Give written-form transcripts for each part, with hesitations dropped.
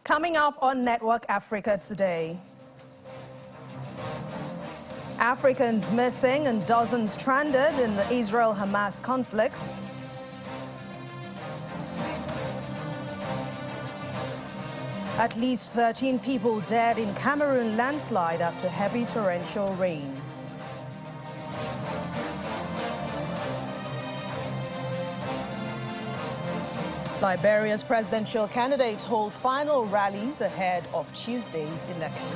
Coming up on Network Africa today, Africans missing and dozens stranded in the Israel-Hamas conflict. At least 13 people dead in Cameroon landslide after heavy torrential rain. Liberia's presidential candidate hold final rallies ahead of Tuesday's election.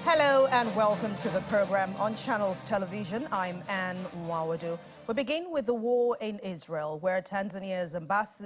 Hello and welcome to the program on Channels Television. I'm Anne Mwawadu. We begin with the war in Israel, where Tanzania's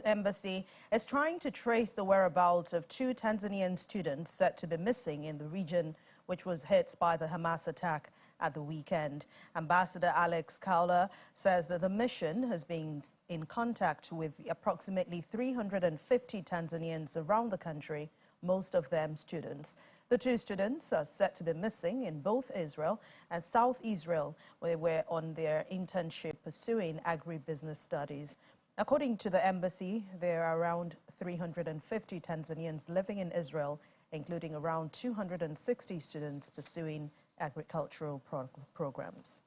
embassy is trying to trace the whereabouts of two Tanzanian students said to be missing in the region, which was hit by the Hamas attack at the weekend. Ambassador Alex Kaula says that the mission has been in contact with approximately 350 Tanzanians around the country, most of them students. The two students are said to be missing in both Israel and South Israel, where they were on their internship pursuing agribusiness studies. According to the embassy, there are around 350 Tanzanians living in Israel, including around 260 students pursuing agricultural programs.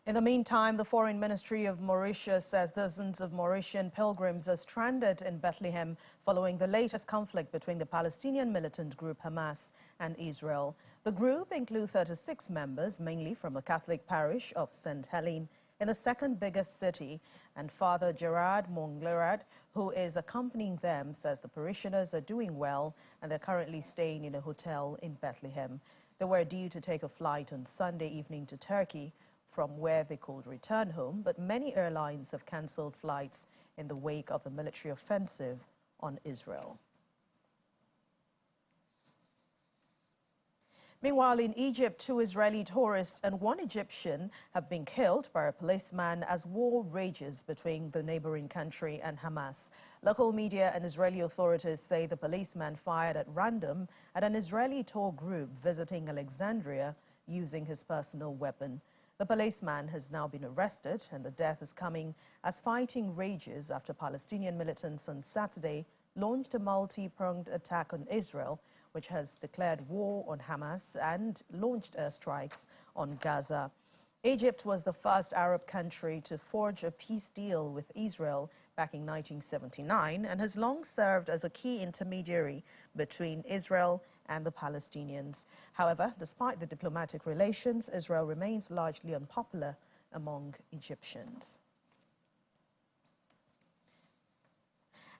In the meantime, the Foreign Ministry of Mauritius says dozens of Mauritian pilgrims are stranded in Bethlehem following the latest conflict between the Palestinian militant group Hamas and Israel. The group includes 36 members, mainly from the Catholic parish of St. Helene in the second biggest city, and Father Gerard Monglerad, who is accompanying them, says the parishioners are doing well and they're currently staying in a hotel in Bethlehem. They were due to take a flight on Sunday evening to Turkey, from where they could return home, but many airlines have cancelled flights in the wake of the military offensive on Israel. Meanwhile, in Egypt, 2 Israeli tourists and 1 Egyptian have been killed by a policeman as war rages between the neighboring country and Hamas. Local media and Israeli authorities say the policeman fired at random at an Israeli tour group visiting Alexandria using his personal weapon. The policeman has now been arrested, and the death is coming as fighting rages after Palestinian militants on Saturday launched a multi-pronged attack on Israel, which has declared war on Hamas and launched airstrikes on Gaza. Egypt was the first Arab country to forge a peace deal with Israel back in 1979 and has long served as a key intermediary between Israel and the Palestinians. However, despite the diplomatic relations, Israel remains largely unpopular among Egyptians.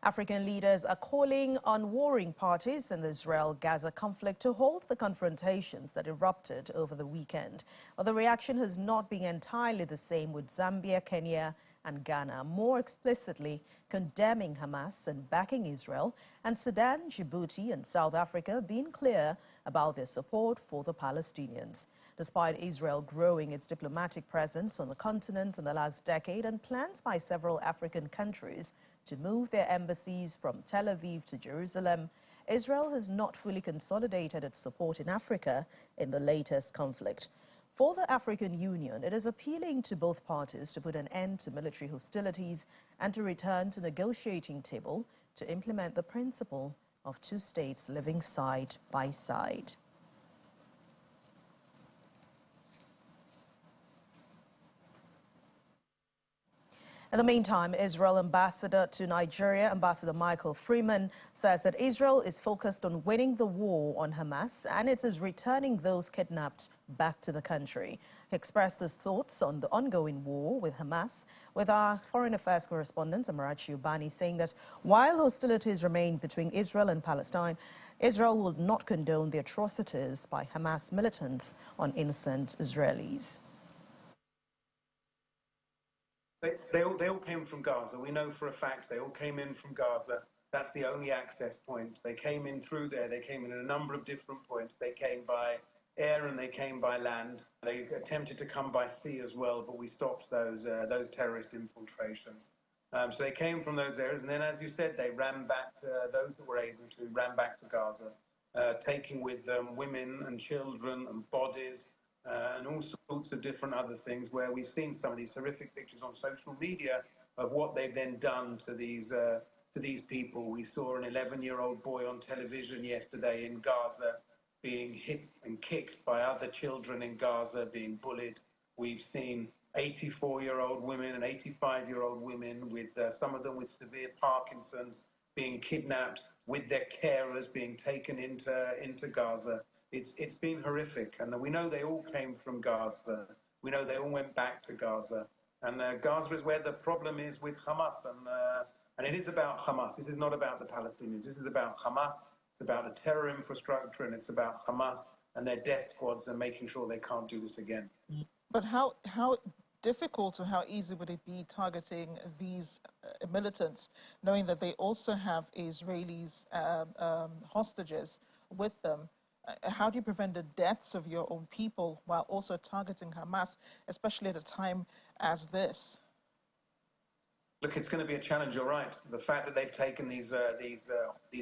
African leaders are calling on warring parties in the Israel-Gaza conflict to halt the confrontations that erupted over the weekend. Well, the reaction has not been entirely the same, with Zambia, Kenya, and Ghana more explicitly condemning Hamas and backing Israel, and Sudan, Djibouti, and South Africa being clear about their support for the Palestinians. Despite Israel growing its diplomatic presence on the continent in the last decade and plans by several African countries to move their embassies from Tel Aviv to Jerusalem, Israel has not fully consolidated its support in Africa in the latest conflict. For the African Union, it is appealing to both parties to put an end to military hostilities and to return to the negotiating table to implement the principle of 2 states living side by side. In the meantime, Israel ambassador to Nigeria, Ambassador Michael Freeman, says that Israel is focused on winning the war on Hamas and it is returning those kidnapped back to the country. He expressed his thoughts on the ongoing war with Hamas, with our foreign affairs correspondent, Amarachi Ubani, saying that while hostilities remain between Israel and Palestine, Israel will not condone the atrocities by Hamas militants on innocent Israelis. They all came from Gaza. We know for a fact they all came in from Gaza. That's the only access point. They came in through there. They came in at a number of different points. They came by air and they came by land. They attempted to come by sea as well, but we stopped those terrorist infiltrations. So they came from those areas, and then, as you said, they ran back to those that were able to, ran back to Gaza, taking with them women and children and bodies and all sorts of different other things, where we've seen some of these horrific pictures on social media of what they've then done to these people. We saw an 11-year-old boy on television yesterday in Gaza being hit and kicked by other children in Gaza, being bullied. We've seen 84-year-old women and 85-year-old women, with some of them with severe Parkinson's, being kidnapped with their carers, being taken into Gaza. It's been horrific, and we know they all came from Gaza. We know they all went back to Gaza, and Gaza is where the problem is with Hamas, and it is about Hamas. This is not about the Palestinians. This is about Hamas. It's about the terror infrastructure, and it's about Hamas and their death squads and making sure they can't do this again. But how difficult or how easy would it be targeting these militants, knowing that they also have Israelis hostages with them? How do you prevent the deaths of your own people while also targeting Hamas, especially at a time as this? Look, it's going to be a challenge. You're right. The fact that they've taken these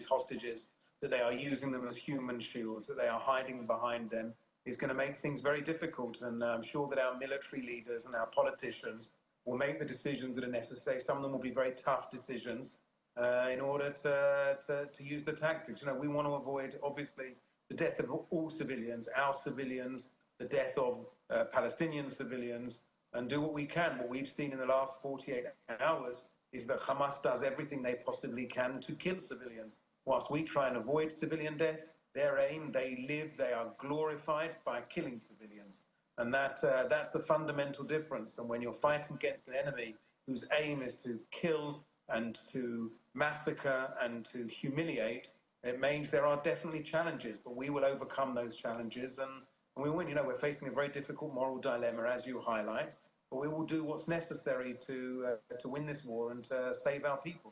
hostages, that they are using them as human shields, that they are hiding behind them, is going to make things very difficult. And I'm sure that our military leaders and our politicians will make the decisions that are necessary. Some of them will be very tough decisions in order to use the tactics. You know, we want to avoid, obviously, the death of all civilians, our civilians, the death of Palestinian civilians, and do what we can. What we've seen in the last 48 hours is that Hamas does everything they possibly can to kill civilians. Whilst we try and avoid civilian death, their aim, they live, they are glorified by killing civilians. And that's the fundamental difference. And when you're fighting against an enemy whose aim is to kill and to massacre and to humiliate, it means there are definitely challenges, but we will overcome those challenges, and we win. You know, we're facing a very difficult moral dilemma, as you highlight, but we will do what's necessary to win this war and to save our people.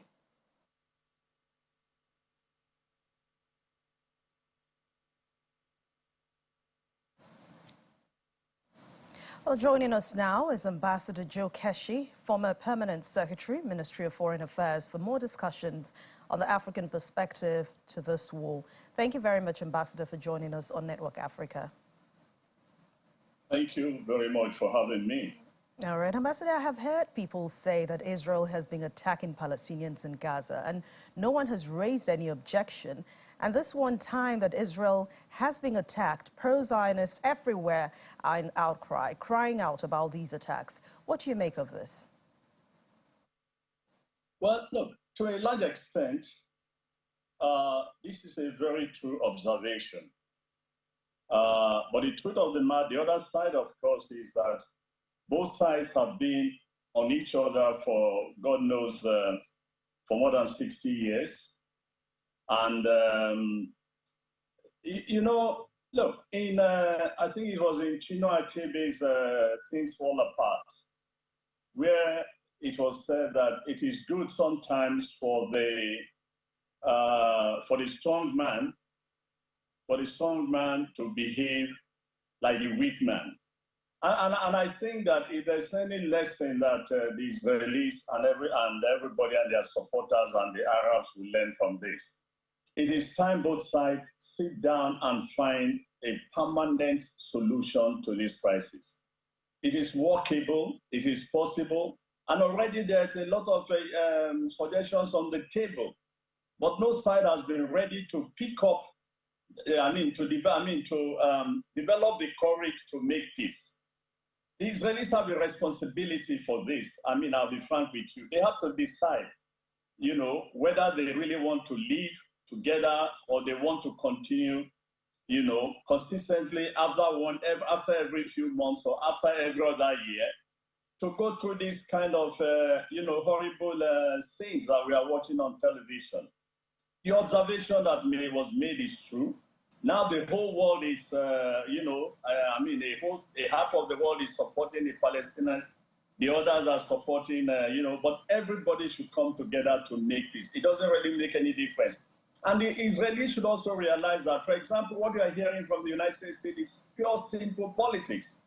Well, joining us now is Ambassador Joe Keshi, former Permanent Secretary, Ministry of Foreign Affairs, for more discussions on the African perspective to this war. Thank you very much, Ambassador, for joining us on Network Africa. Thank you very much for having me. All right, Ambassador, I have heard people say that Israel has been attacking Palestinians in Gaza, and no one has raised any objection. And this one time that Israel has been attacked, pro-Zionists everywhere are in outcry, crying out about these attacks. What do you make of this? Well, look, to a large extent, this is a very true observation. But the truth of the matter, the other side, of course, is that both sides have been on each other for, God knows, for more than 60 years. And, you know, look, I think it was in Chinua Achebe's Things Fall Apart, where it was said that it is good sometimes for the strong man to behave like a weak man. And I think that if there's any lesson that the Israelis and everybody and their supporters and the Arabs will learn from this, it is time both sides sit down and find a permanent solution to this crisis. It is workable, it is possible, and already there's a lot of suggestions on the table, but no side has been ready to pick up, to develop the courage to make peace. The Israelis have a responsibility for this. I'll be frank with you. They have to decide, whether they really want to live together or they want to continue, consistently after every few months or after every other year, to go through this kind of, horrible scenes that we are watching on television. The observation that was made is true. Now the whole world is, a half of the world is supporting the Palestinians. The others are supporting, but everybody should come together to make peace. It doesn't really make any difference And the Israelis should also realize that, for example, what we are hearing from the United States is pure, simple politics.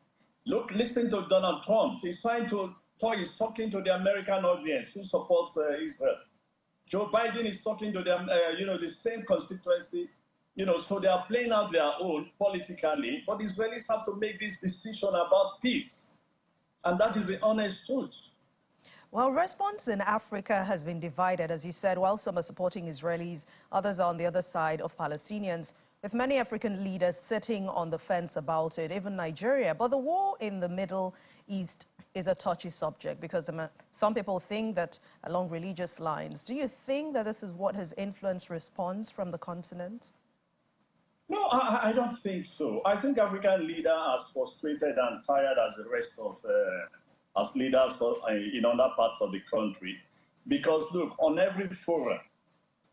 Look, listen to Donald Trump. He's talking to the American audience who supports Israel. Joe Biden is talking to them, the same constituency, so they are playing out their own politically. But Israelis have to make this decision about peace. And that is the honest truth. Well, response in Africa has been divided, as you said. While some are supporting Israelis, others are on the other side of Palestinians, with many African leaders sitting on the fence about it, even Nigeria. But the war in the Middle East is a touchy subject because some people think that along religious lines. Do you think that this is what has influenced response from the continent? No, I don't think so. I think African leaders are frustrated and tired as the rest of as leaders in other parts of the country. Because look, on every forum,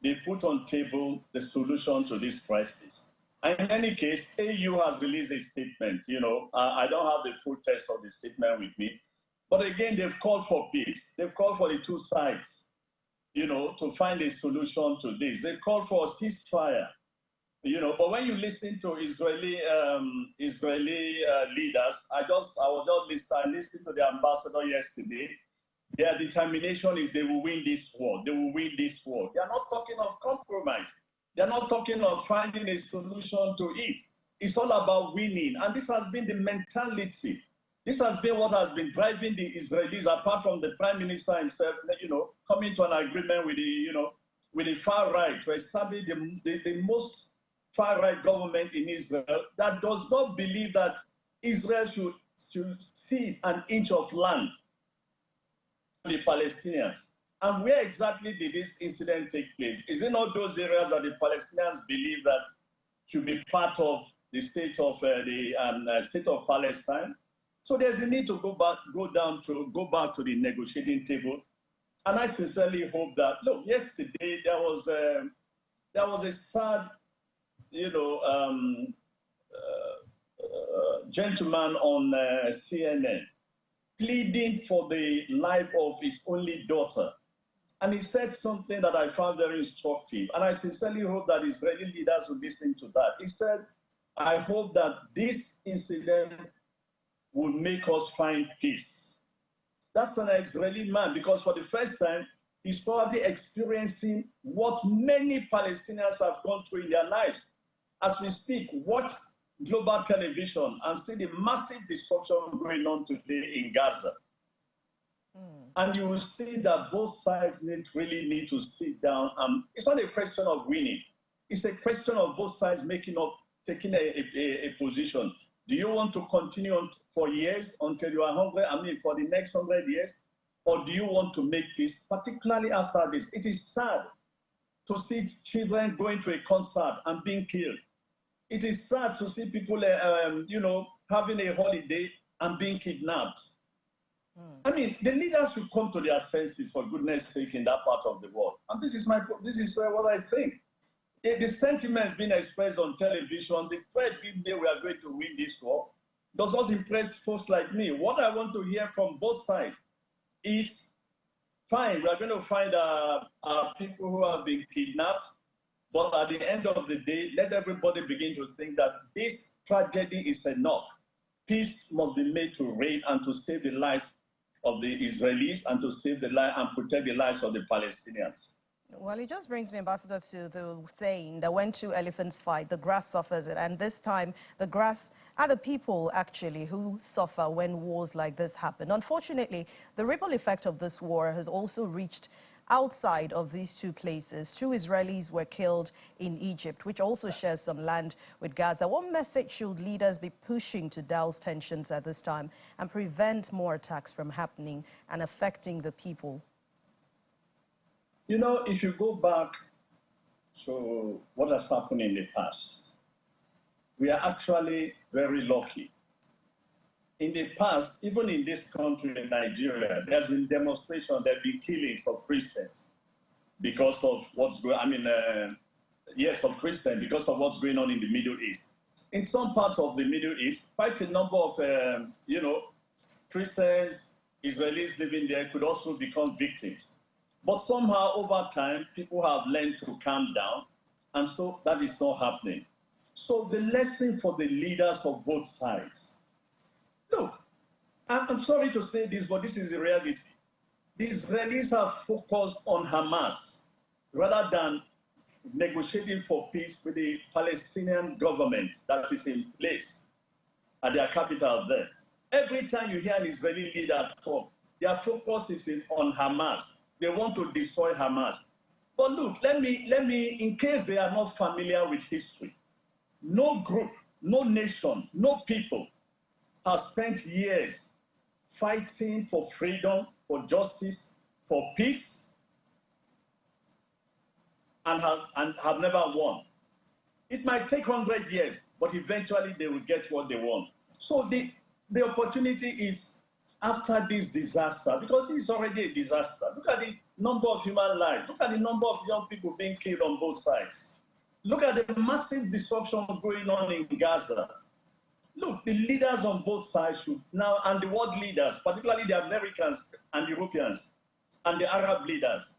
they put on table the solution to this crisis. And in any case, AU has released a statement. I don't have the full text of the statement with me. But again, they've called for peace. They've called for the two sides, to find a solution to this. They called for a ceasefire. But when you listen to Israeli leaders, I listened to the ambassador yesterday. Their determination is they will win this war. They will win this war. They are not talking of compromise. They are not talking of finding a solution to it. It's all about winning. And this has been the mentality. This has been what has been driving the Israelis, apart from the prime minister himself, coming to an agreement with the far right to establish the most far-right government in Israel that does not believe that Israel should cede an inch of land to the Palestinians. And where exactly did this incident take place? Is it not those areas that the Palestinians believe that should be part of the state of state of Palestine? So there's a need to go back to the negotiating table. And I sincerely hope that, look, yesterday there was a sad gentleman on CNN pleading for the life of his only daughter. And he said something that I found very instructive. And I sincerely hope that Israeli leaders will listen to that. He said, I hope that this incident will make us find peace. That's an Israeli man, because for the first time, he's probably experiencing what many Palestinians have gone through in their lives. As we speak, watch global television and see the massive destruction going on today in Gaza. And you will see that both sides really need to sit down. It's not a question of winning. It's a question of both sides taking a position. Do you want to continue on for years until you are hungry? For the next 100 years? Or do you want to make peace, particularly after this? It is sad to see children going to a concert and being killed. It is sad to see people, having a holiday and being kidnapped. The leaders should come to their senses, for goodness sake, in that part of the world. And this is what I think. The sentiments being expressed on television, the threat being made we are going to win this war, does not impress folks like me. What I want to hear from both sides is, fine, we are going to find people who have been kidnapped, but at the end of the day, let everybody begin to think that this tragedy is enough. Peace must be made to reign and to save the lives of the Israelis and to save the life and protect the lives of the Palestinians. Well, it just brings me, Ambassador, to the saying that when two elephants fight, the grass suffers it. And this time, the grass are the people, actually, who suffer when wars like this happen. Unfortunately, the ripple effect of this war has also reached outside of these two places. 2 Israelis were killed in Egypt, which also shares some land with Gaza. What message should leaders be pushing to douse tensions at this time and prevent more attacks from happening and affecting the people? If you go back to what has happened in the past, we are actually very lucky. In the past, even in this country, in Nigeria, there's been demonstrations, there have been killings of Christians because of what's going on. Of Christians because of what's going on in the Middle East. In some parts of the Middle East, quite a number of, Christians, Israelis living there could also become victims. But somehow, over time, people have learned to calm down. And so that is not happening. So the lesson for the leaders of both sides. Look, I'm sorry to say this, but this is the reality. The Israelis are focused on Hamas rather than negotiating for peace with the Palestinian government that is in place at their capital there. Every time you hear an Israeli leader talk, their focus is on Hamas. They want to destroy Hamas. But look, let me, in case they are not familiar with history, no group, no nation, no people has spent years fighting for freedom, for justice, for peace, and have never won. It might take 100 years, but eventually they will get what they want. So the opportunity is after this disaster, because it's already a disaster. Look at the number of human lives. Look at the number of young people being killed on both sides. Look at the massive destruction going on in Gaza. Look, the leaders on both sides should now, and the world leaders, particularly the Americans and Europeans and the Arab leaders,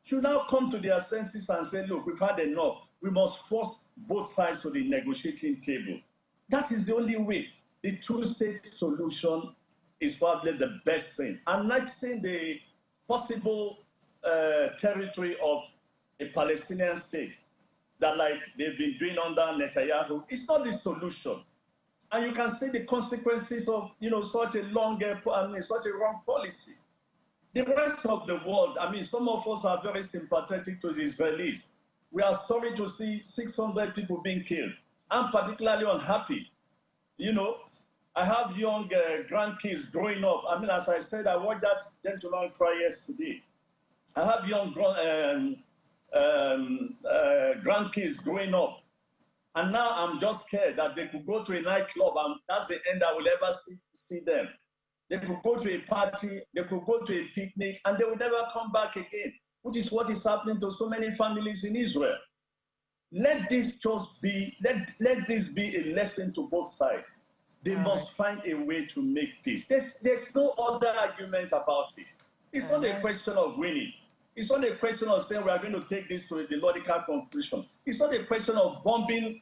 should now come to their senses and say, look, we've had enough. We must force both sides to the negotiating table. That is the only way. The two-state solution is probably the best thing. I'm not saying the possible territory of a Palestinian state that, like they've been doing under Netanyahu, it's not the solution. And you can see the consequences of, such a such a wrong policy. The rest of the world, some of us are very sympathetic to the Israelis. We are sorry to see 600 people being killed. I'm particularly unhappy. I have young grandkids growing up. As I said, I watched that gentleman cry yesterday. I have young grandkids growing up. And now I'm just scared that they could go to a nightclub and that's the end I will ever see them. They could go to a party, they could go to a picnic, and they will never come back again, which is what is happening to so many families in Israel. Let this just be, let this be a lesson to both sides. They must find a way to make peace. There's no other argument about it. It's not a question of winning. It's not a question of saying we are going to take this to a logical conclusion. It's not a question of bombing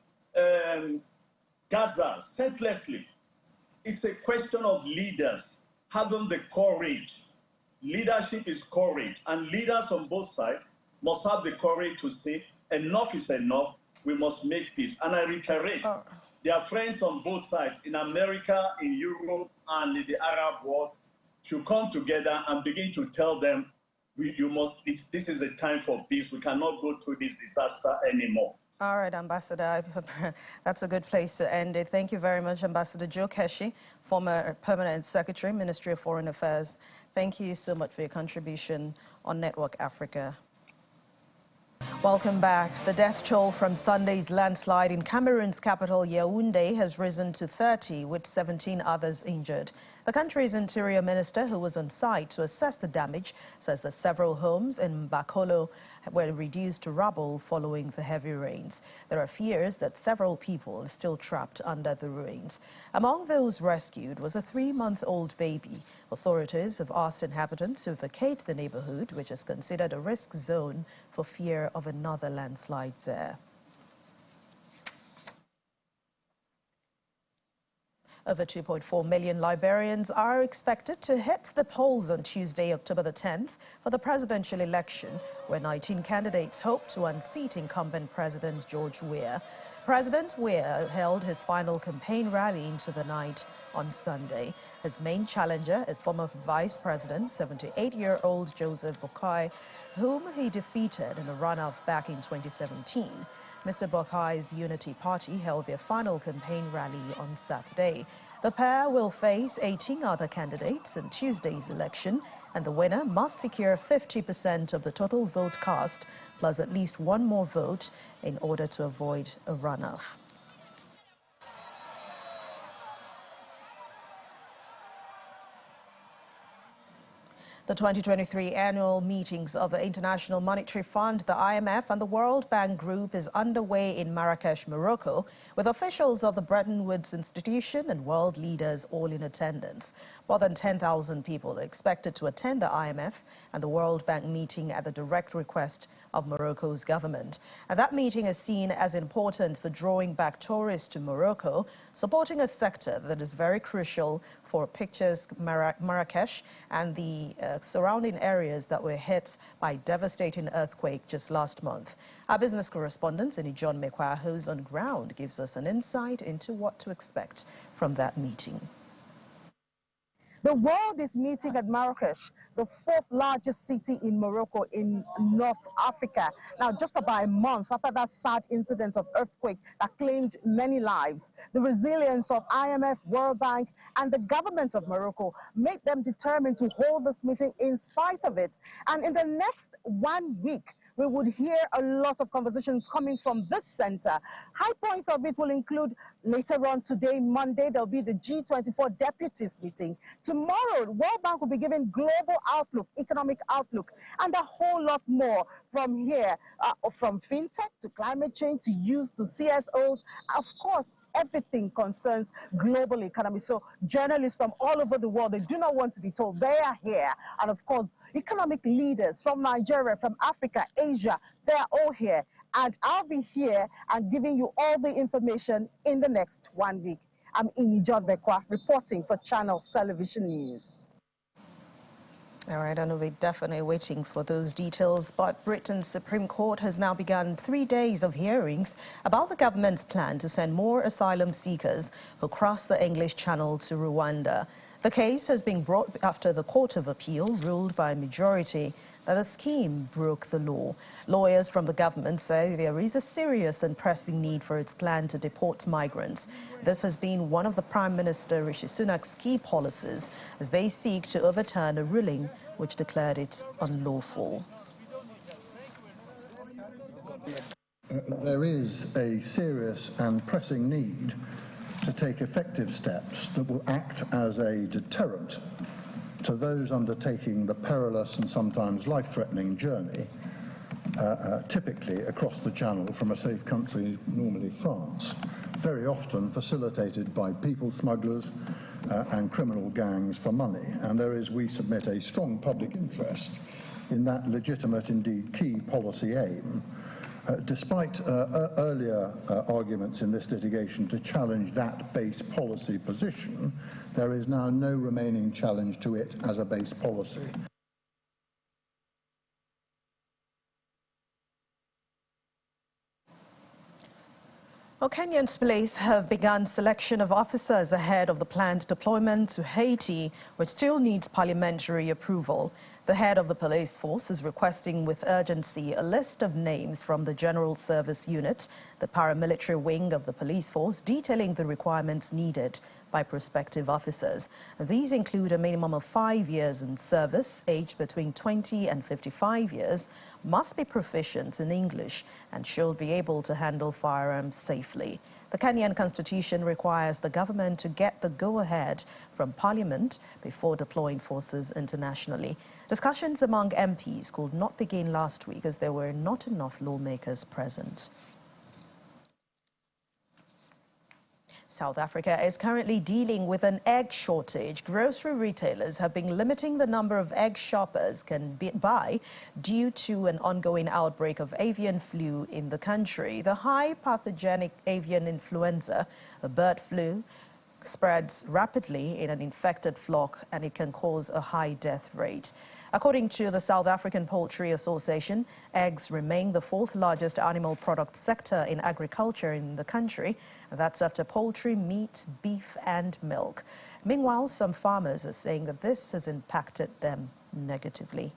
Gaza senselessly. It's a question of leaders having the courage. Leadership is courage, and leaders on both sides must have the courage to say, enough is enough, we must make peace. And I reiterate, there are friends on both sides, in America, in Europe, and in the Arab world, should come together and begin to tell them, this is a time for peace. We cannot go through this disaster anymore. All right, Ambassador, that's a good place to end it. Thank you very much, Ambassador Joe Keshi, former Permanent Secretary, Ministry of Foreign Affairs. Thank you so much for your contribution on Network Africa. Welcome back. The death toll from Sunday's landslide in Cameroon's capital, Yaoundé, has risen to 30, with 17 others injured. The country's interior minister, who was on site to assess the damage, says that several homes in Bakolo were reduced to rubble following the heavy rains. There are fears that several people are still trapped under the ruins. Among those rescued was a 3-month-old baby. Authorities have asked inhabitants to vacate the neighborhood, which is considered a risk zone, for fear of another landslide there. Over 2.4 million Liberians are expected to hit the polls on Tuesday, October the 10th, for the presidential election, where 19 candidates hope to unseat incumbent President George Weah. President Weah held his final campaign rally into the night on Sunday. His main challenger is former Vice President, 78-year-old Joseph Boakai, whom he defeated in a runoff back in 2017. Mr. Bokai's Unity Party held their final campaign rally on Saturday. The pair will face 18 other candidates in Tuesday's election, and the winner must secure 50% of the total vote cast, plus at least one more vote, in order to avoid a runoff. The 2023 annual meetings of the International Monetary Fund, the IMF, and the World Bank Group is underway in Marrakesh, Morocco, with officials of the Bretton Woods institution and world leaders all in attendance. More than 10,000 people are expected to attend the IMF and the World Bank meeting at the direct request of Morocco's government. And that meeting is seen as important for drawing back tourists to Morocco, supporting a sector that is very crucial for picturesque Marrakesh and the surrounding areas that were hit by devastating earthquake just last month. Our business correspondent, John Mekwa, who's on ground, gives us an insight into what to expect from that meeting. The world is meeting at Marrakesh, the fourth largest city in Morocco in North Africa. Now, just about a month after that sad incident of earthquake that claimed many lives, the resilience of IMF, World Bank, and the government of Morocco made them determined to hold this meeting in spite of it. And in the next 1 week, we would hear a lot of conversations coming from this center. High points of it will include later on today, Monday, there'll be the G24 deputies meeting. Tomorrow, World Bank will be giving global outlook, economic outlook, and a whole lot more from here, from fintech to climate change to youth to CSOs. Of course, everything concerns global economy. So journalists from all over the world, they do not want to be told. They are here. And of course, economic leaders from Nigeria, from Africa, Asia, they are all here. And I'll be here and giving you all the information in the next 1 week. I'm John Mekwa, reporting for Channels Television News. All right, I know we're definitely waiting for those details, but Britain's Supreme Court has now begun 3 days of hearings about the government's plan to send more asylum seekers who cross the English Channel to Rwanda. The case has been brought after the Court of Appeal ruled by a majority that the scheme broke the law. Lawyers from the government say there is a serious and pressing need for its plan to deport migrants. This has been one of the Prime Minister Rishi Sunak's key policies as they seek to overturn a ruling which declared it unlawful. There is a serious and pressing need to take effective steps that will act as a deterrent to those undertaking the perilous and sometimes life-threatening journey, typically across the Channel from a safe country, normally France, very often facilitated by people smugglers and criminal gangs for money. And there is, we submit, a strong public interest in that legitimate, indeed key policy aim. Despite earlier arguments in this litigation to challenge that base policy position, there is now no remaining challenge to it as a base policy. Well, Kenyan's police have begun selection of officers ahead of the planned deployment to Haiti, which still needs parliamentary approval. The head of the police force is requesting with urgency a list of names from the General Service Unit, the paramilitary wing of the police force, detailing the requirements needed by prospective officers. These include a minimum of 5 years in service, aged between 20 and 55 years, must be proficient in English, and should be able to handle firearms safely. The Kenyan constitution requires the government to get the go-ahead from Parliament before deploying forces internationally. Discussions among MPs could not begin last week as there were not enough lawmakers present. South Africa is currently dealing with an egg shortage. Grocery retailers have been limiting the number of egg shoppers can buy due to an ongoing outbreak of avian flu in the country. The high pathogenic avian influenza, a bird flu, spreads rapidly in an infected flock, and it can cause a high death rate. According to the South African Poultry Association, eggs remain the fourth largest animal product sector in agriculture in the country. That's after poultry, meat, beef and milk. Meanwhile, some farmers are saying that this has impacted them negatively.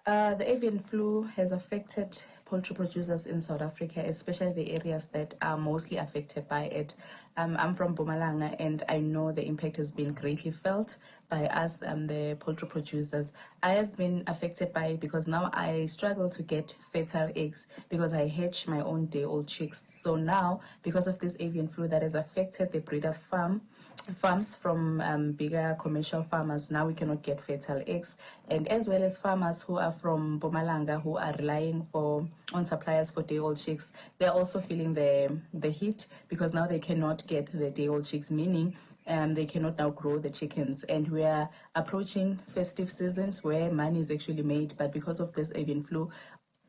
The avian flu has affected poultry producers in South Africa, especially the areas that are mostly affected by it. I'm from Mpumalanga, and I know the impact has been greatly felt by us, the poultry producers. I have been affected by it because now I struggle to get fertile eggs because I hatch my own day-old chicks. So now, because of this avian flu that has affected the breeder farms from bigger commercial farmers, now we cannot get fertile eggs, and as well as farmers who are from Mpumalanga who are relying on suppliers for day-old chicks. They're also feeling the heat because now they cannot get the day-old chicks, meaning they cannot now grow the chickens. And we are approaching festive seasons where money is actually made, but because of this avian flu,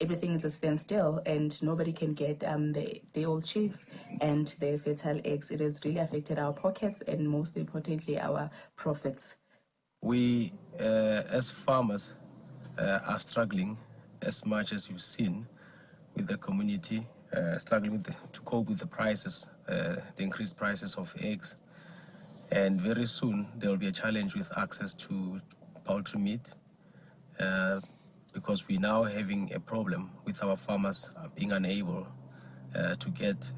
everything is a standstill and nobody can get the day-old chicks and the fertile eggs. It has really affected our pockets and most importantly our profits. We as farmers are struggling as much as you've seen with the community struggling to cope with the prices, the increased prices of eggs. And very soon there will be a challenge with access to poultry meat because we're now having a problem with our farmers being unable to get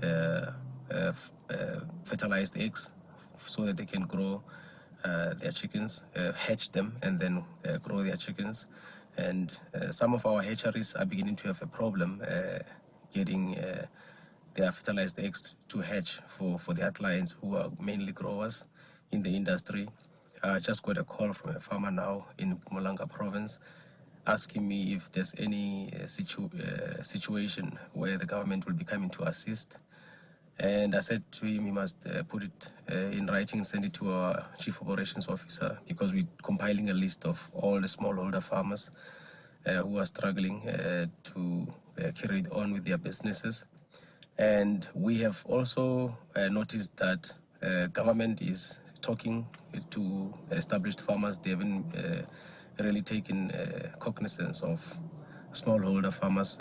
fertilized eggs so that they can grow their chickens, hatch them, and then grow their chickens. And some of our hatcheries are beginning to have a problem getting their fertilized eggs to hatch for their clients who are mainly growers in the industry. I just got a call from a farmer now in Mpumalanga province asking me if there's any situation where the government will be coming to assist. And I said to him he must put it in writing and send it to our Chief Operations Officer, because we're compiling a list of all the smallholder farmers who are struggling to carry on with their businesses. And we have also noticed that government is talking to established farmers. They haven't really taken cognizance of smallholder farmers.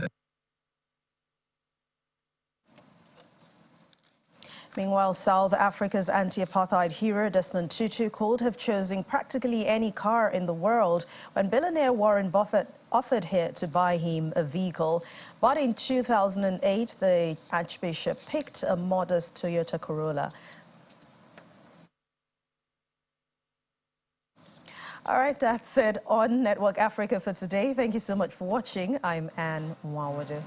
Meanwhile, South Africa's anti-apartheid hero Desmond Tutu could have chosen practically any car in the world when billionaire Warren Buffett offered to buy him a vehicle. But in 2008, the Archbishop picked a modest Toyota Corolla. All right, that's it on Network Africa for today. Thank you so much for watching. I'm Anne Mwawadu.